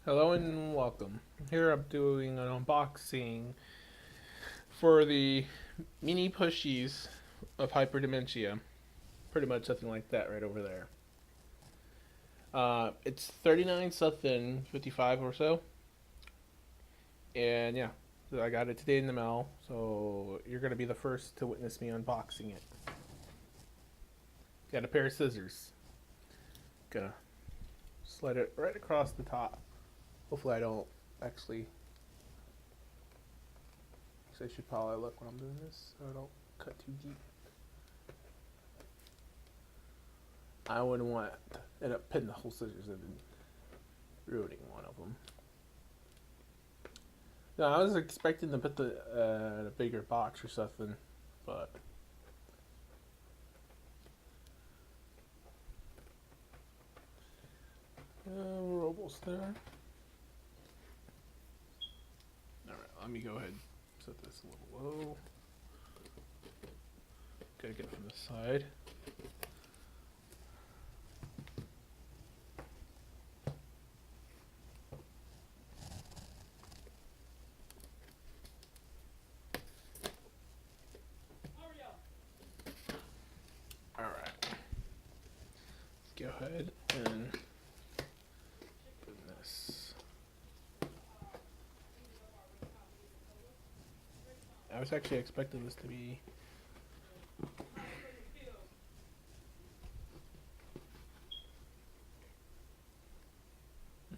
Hello and welcome. Here I'm doing an unboxing for the mini pushies of hyperdementia. Pretty much something like that right over there. It's 39 something 55 or so. And yeah, so I got it today in the mail. So you're going to be the first to witness me unboxing it. Got a pair of scissors. Gonna slide it right across the top. Hopefully I don't actually. So I should probably look when I'm doing this so I don't cut too deep. I wouldn't want to end up pitting the whole scissors and ruining one of them. No, I was expecting to put the bigger box or something, but we're almost there. All right, let me go ahead and set this a little low. Gotta get it from the side. All right, let's go ahead and put this. I was actually expecting this to be.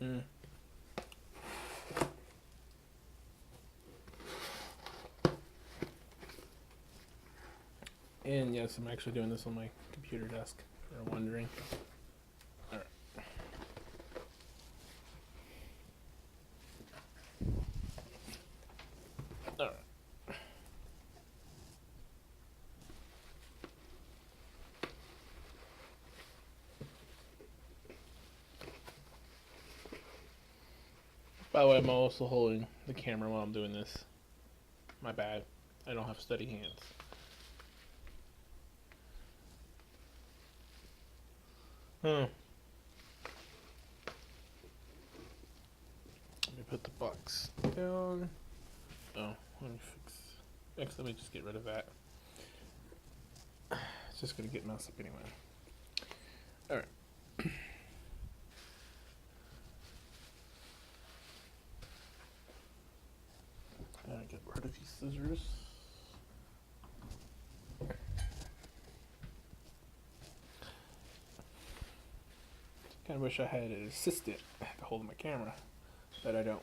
Mm. And yes, I'm actually doing this on my computer desk, if you're wondering. Alright. Alright. By the way, I'm also holding the camera while I'm doing this. My bad. I don't have steady hands. Hmm. Let me put the box down. Oh, let me fix. Actually, let me just get rid of that. It's just gonna get messed up anyway. Alright. Gotta get rid of these scissors. Kinda wish I had an assistant to hold my camera, but I don't.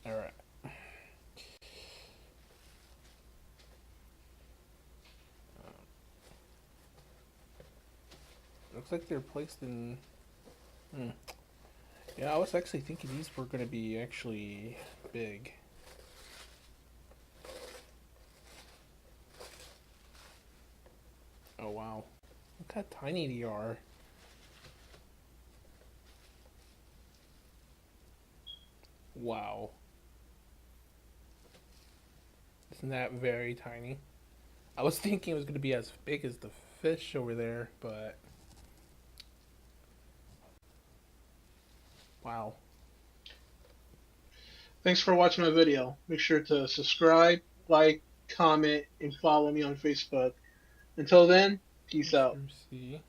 Alright. Looks like they're placed in. Yeah, I was actually thinking these were going to be actually big. Oh wow. Look how tiny they are. Wow. Isn't that very tiny? I was thinking it was going to be as big as the fish over there, but. Wow. Thanks for watching my video. Make sure to subscribe, like, comment, and follow me on Facebook. Until then, peace out. Mr. C.